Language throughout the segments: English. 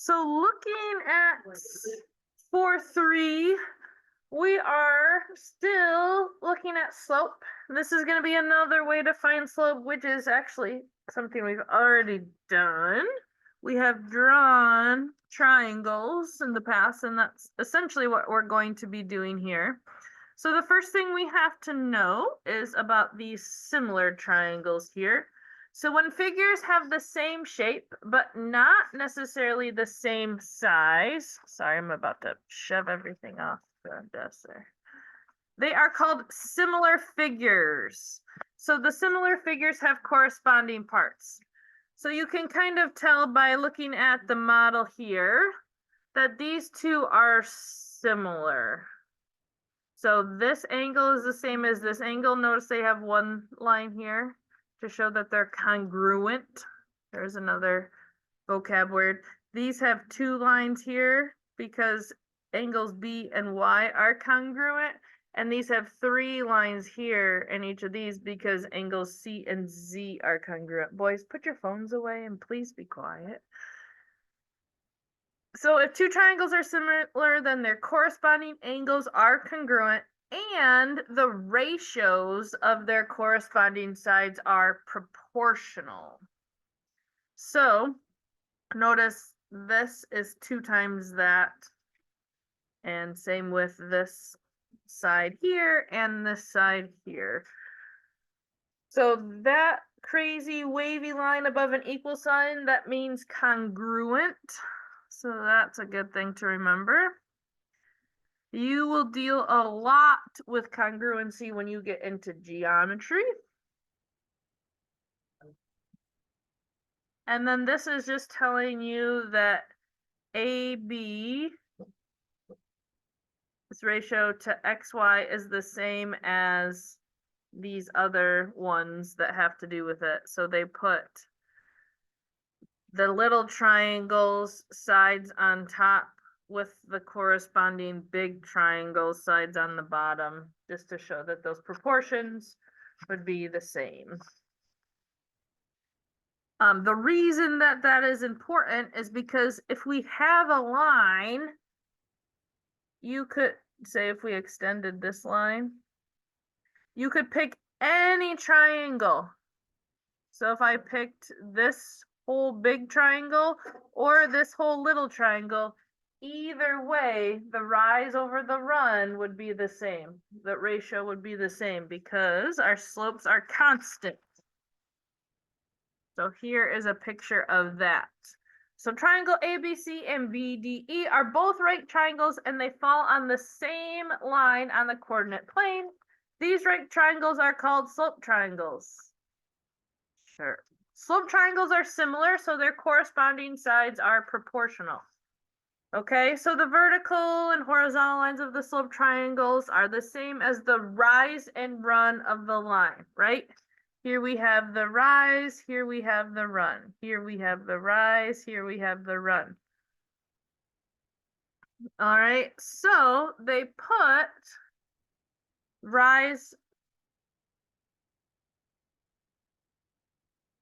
So looking at 4-3, we are still looking at slope. This is going to be another way to find slope, which is actually something we've already done. We have drawn triangles in the past, and that's essentially what we're going to be doing here. So the first thing we have to know is about these similar triangles here. So when figures have the same shape, but not necessarily the same size, sorry, I'm about to shove everything off the desk there. They are called similar figures. So the similar figures have corresponding parts. So you can kind of tell by looking at the model here that these two are similar. So this angle is the same as this angle. Notice they have one line here to show that they're congruent. There's another vocab word. These have two lines here because angles B and Y are congruent. And these have three lines here in each of these because angles C and Z are congruent. Boys, put your phones away and please be quiet. So if two triangles are similar, then their corresponding angles are congruent and the ratios of their corresponding sides are proportional. So notice this is 2 times that, and same with this side here and this side here. So that crazy wavy line above an equal sign, that means congruent. So that's a good thing to remember. You will deal a lot with congruency when you get into geometry. And then this is just telling you that AB, this ratio to XY, is the same as these other ones that have to do with it. So they put the little triangles sides on top with the corresponding big triangle sides on the bottom, just to show that those proportions would be the same. The reason that that is important is because if we have a line, you could say if we extended this line, you could pick any triangle. So if I picked this whole big triangle or this whole little triangle, either way, the rise over the run would be the same. The ratio would be the same because our slopes are constant. So here is a picture of that. So triangle ABC and BDE are both right triangles and they fall on the same line on the coordinate plane. These right triangles are called slope triangles. Sure. Slope triangles are similar, so their corresponding sides are proportional. Okay, so the vertical and horizontal lines of the slope triangles are the same as the rise and run of the line, right? Here we have the rise, here we have the run. Here we have the rise, here we have the run. All right, so they put rise.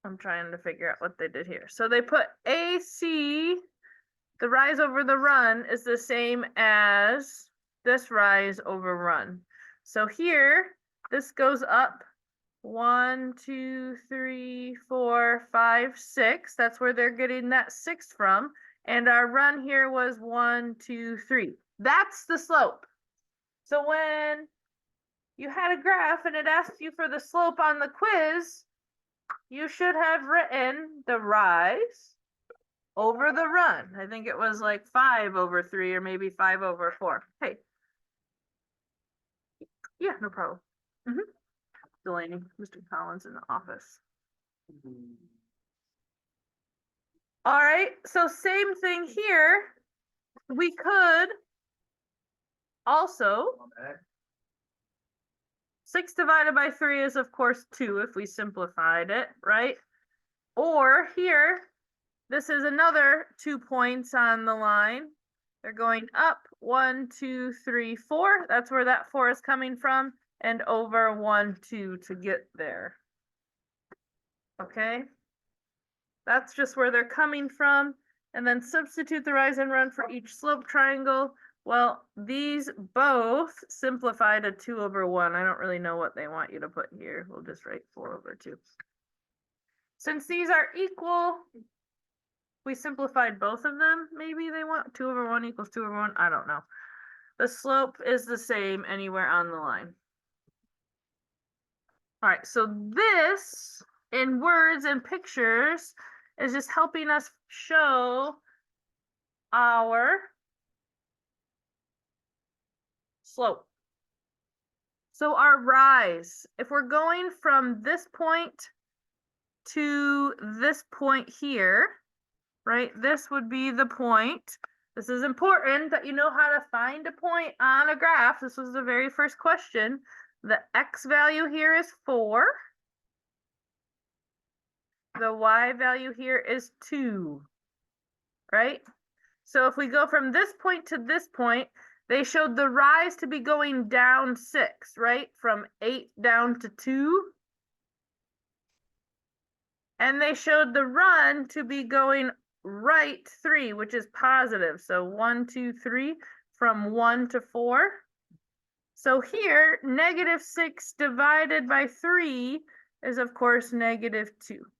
I'm trying to figure out what they did here. So they put AC, the rise over the run is the same as this rise over run. So here, this goes up 1, 2, 3, 4, 5, 6. That's where they're getting that 6 from. And our run here was 1, 2, 3. That's the slope. So when you had a graph and it asked you for the slope on the quiz, you should have written the rise over the run. I think it was like 5/3 or maybe 5/4. Hey. Yeah, no problem. Delaney, Mr. Collins in the office. All right, so same thing here. We could also, 6 divided by 3 is of course 2 if we simplified it, right? Or here, this is another 2 points on the line. They're going up 1, 2, 3, 4. That's where that 4 is coming from, and over 1, 2 to get there. Okay, that's just where they're coming from, and then substitute the rise and run for each slope triangle. Well, these both simplify to 2/1. I don't really know what they want you to put here. We'll just write 4/2. Since these are equal, we simplified both of them. Maybe they want 2/1 equals 2/1. I don't know. The slope is the same anywhere on the line. All right, so this in words and pictures is just helping us show our slope. So our rise, if we're going from this point to this point here, right? This would be the point. This is important that you know how to find a point on a graph. This was the very first question. The x value here is 4. The y value here is 2, right? So if we go from this point to this point, they showed the rise to be going down 6, right? From 8 down to 2. And they showed the run to be going right 3, which is positive. So 1, 2, 3, from 1 to 4. So here, -6 divided by 3 is, of course, -2.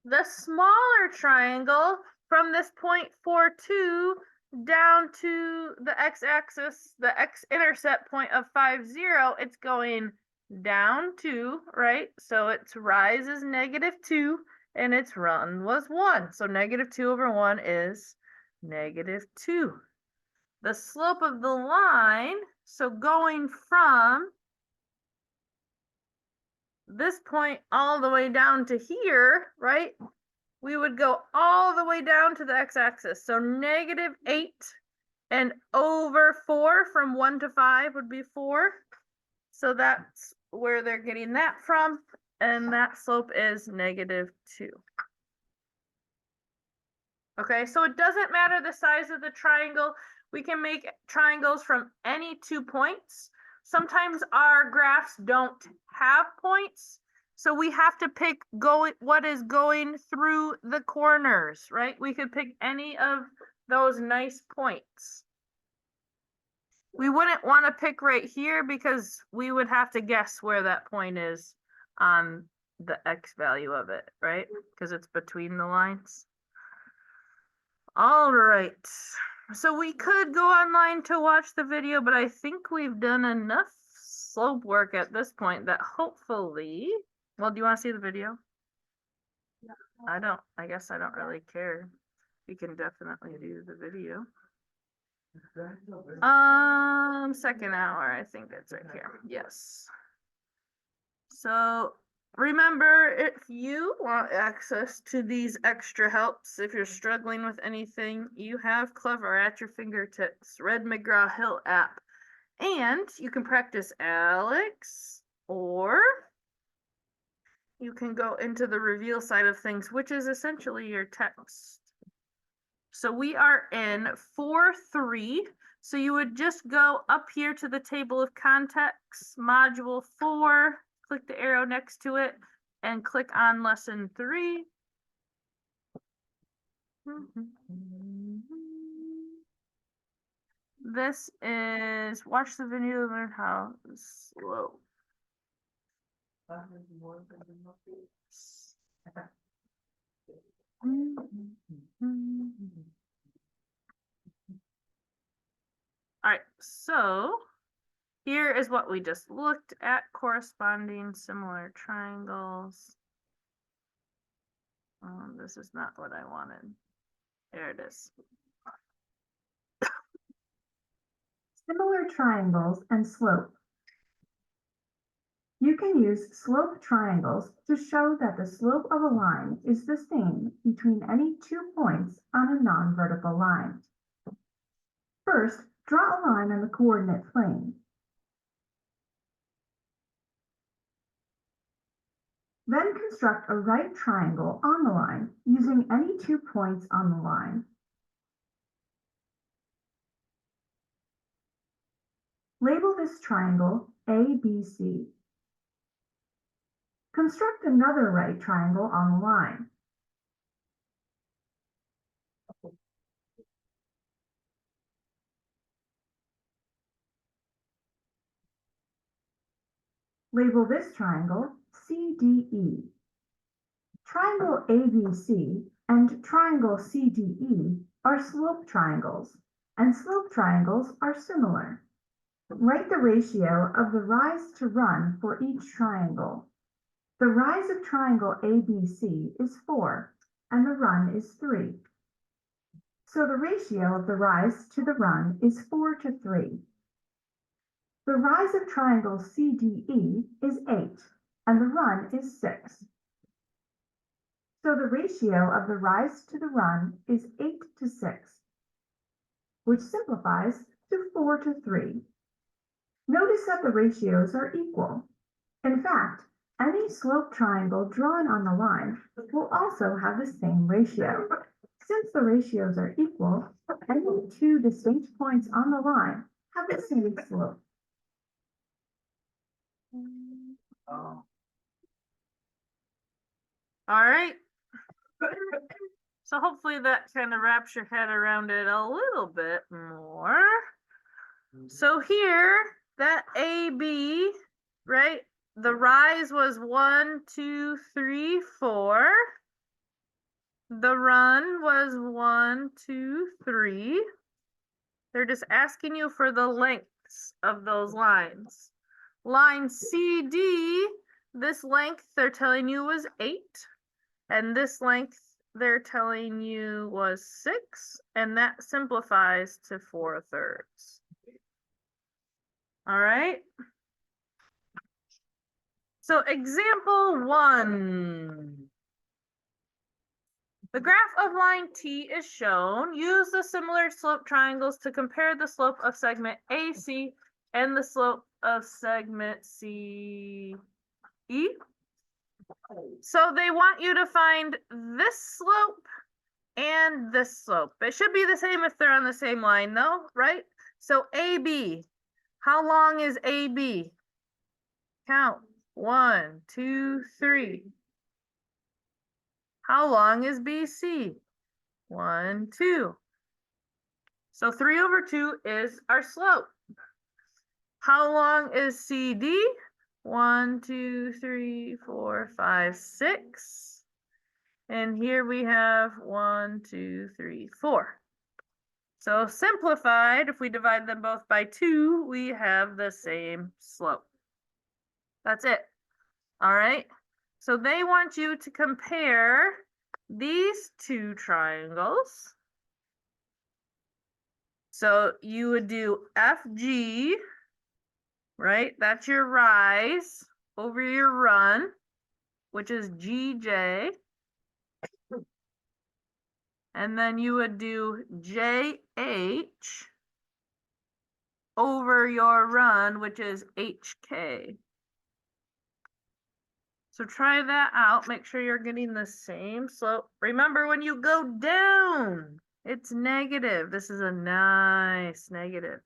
The smaller triangle from this point 4, 2 down to the x-axis, the x-intercept point of 5, 0, it's going down 2, right? So its rise is -2 and its run was 1. So -2/1 is -2. The slope of the line, so going from this point all the way down to here, right? We would go all the way down to the x-axis. So -8 and over 4 from 1 to 5 would be 4. So that's where they're getting that from. And that slope is -2. Okay, so it doesn't matter the size of the triangle. We can make triangles from any 2 points. Sometimes our graphs don't have points, so we have to pick what is going through the corners, right? We could pick any of those nice points. We wouldn't want to pick right here because we would have to guess where that point is on the x value of it, right? Because it's between the lines. All right. So we could go online to watch the video, but I think we've done enough slope work at this point that hopefully, well, do you want to see the video? I guess I don't really care. We can definitely do the video. Second hour, I think it's right here. Yes. So remember, if you want access to these extra helps, if you're struggling with anything, you have Clever at your fingertips, Red McGraw-Hill app. And you can practice ALEKS, or you can go into the reveal side of things, which is essentially your text. So we are in 4.3. So you would just go up here to the table of contents, module 4, click the arrow next to it, and click on lesson 3. This is watch the video to learn how to slope. All right, so here is what we just looked at, corresponding similar triangles. This is not what I wanted. There it is. Similar triangles and slope. You can use slope triangles to show that the slope of a line is the same between any 2 points on a non-vertical line. First, draw a line on the coordinate plane. Then construct a right triangle on the line using any 2 points on the line. Label this triangle ABC. Construct another right triangle on the line. Label this triangle CDE. Triangle ABC and triangle CDE are slope triangles, and slope triangles are similar. Write the ratio of the rise to run for each triangle. The rise of triangle ABC is 4, and the run is 3. So the ratio of the rise to the run is 4 to 3. The rise of triangle CDE is 8, and the run is 6. So the ratio of the rise to the run is 8 to 6, which simplifies to 4 to 3. Notice that the ratios are equal. In fact, any slope triangle drawn on the line will also have the same ratio. Since the ratios are equal, any two distinct points on the line have the same slope. All right. So hopefully that kind of wraps your head around it a little bit more. So here, that AB, right? The rise was 1, 2, 3, 4. The run was 1, 2, 3. They're just asking you for the lengths of those lines. Line CD, this length they're telling you was 8. And this length they're telling you was 6. And that simplifies to 4/3. All right. So example 1. The graph of line T is shown. Use the similar slope triangles to compare the slope of segment AC and the slope of segment CE. So they want you to find this slope and this slope. It should be the same if they're on the same line though, right? So AB, how long is AB? Count. 1, 2, 3. How long is BC? 1, 2. So 3/2 is our slope. How long is CD? 1, 2, 3, 4, 5, 6. And here we have 1, 2, 3, 4. So simplified, if we divide them both by 2, we have the same slope. That's it. All right. So they want you to compare these two triangles. So you would do FG, right? That's your rise over your run, which is GJ. And then you would do JH over your run, which is HK. So try that out. Make sure you're getting the same slope. Remember, when you go down, it's negative. This is a nice negative.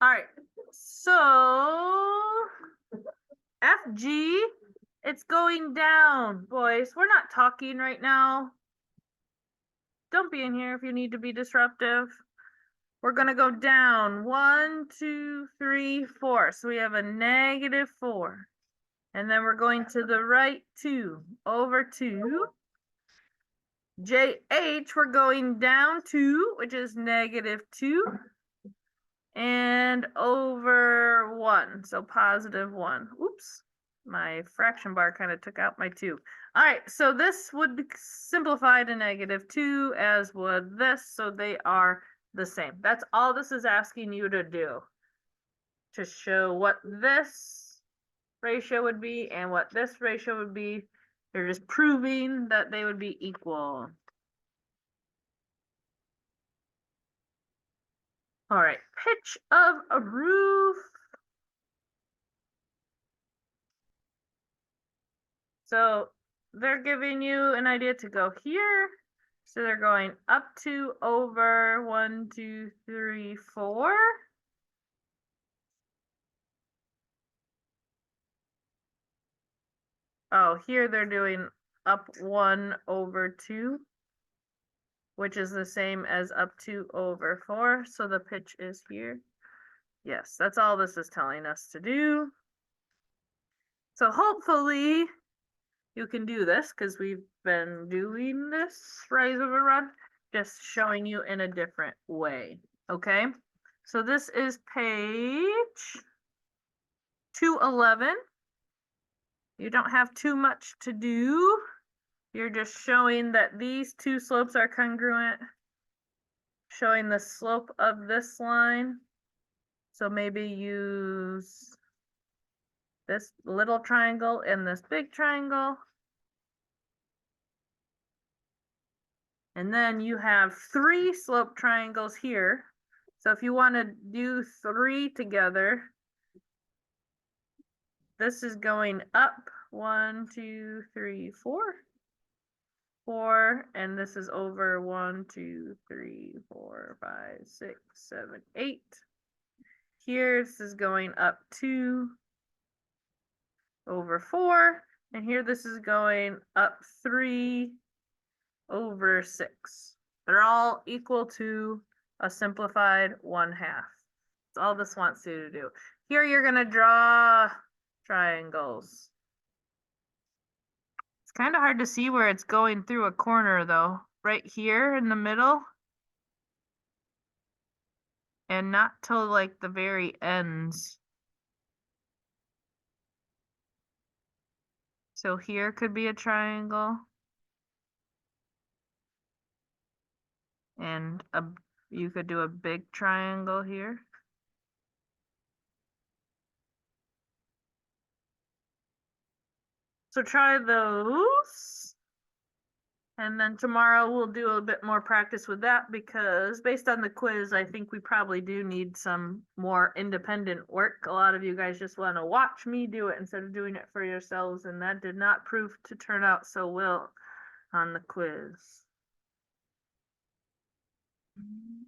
All right, so FG, it's going down, boys. We're not talking right now. don't be in here if you need to be disruptive. We're gonna go down 1, 2, 3, 4. So we have a -4. And then we're going to the right 2 over 2. JH, we're going down 2, which is -2. And over 1, so +1. Oops, my fraction bar kind of took out my 2. All right, so this would be simplified to -2, as would this, so they are the same. That's all this is asking you to do, to show what this ratio would be and what this ratio would be. You're just proving that they would be equal. All right, pitch of a roof. So they're giving you an idea to go here. So they're going up to over 1, 2, 3, 4. Oh, here they're doing up 1 over 2, which is the same as up 2 over 4. So the pitch is here. Yes, that's all this is telling us to do. So hopefully you can do this, because we've been doing this rise over run, just showing you in a different way. Okay, so this is page 211. You don't have too much to do. You're just showing that these two slopes are congruent, showing the slope of this line. So maybe use this little triangle and this big triangle. And then you have 3 slope triangles here. So if you want to do 3 together, this is going up 1, 2, 3, 4. 4, and this is over 1, 2, 3, 4, 5, 6, 7, 8. Here, this is going up 2 over 4, and here this is going up 3 over 6. They're all equal to a simplified 1/2. That's all this wants you to do. Here you're going to draw triangles. It's kind of hard to see where it's going through a corner though. Right here in the middle. And not till like the very ends. So here could be a triangle. And you could do a big triangle here. So try those. And then tomorrow we'll do a bit more practice with that, because based on the quiz, I think we probably do need some more independent work. A lot of you guys just want to watch me do it instead of doing it for yourselves, and that did not prove to turn out so well on the quiz.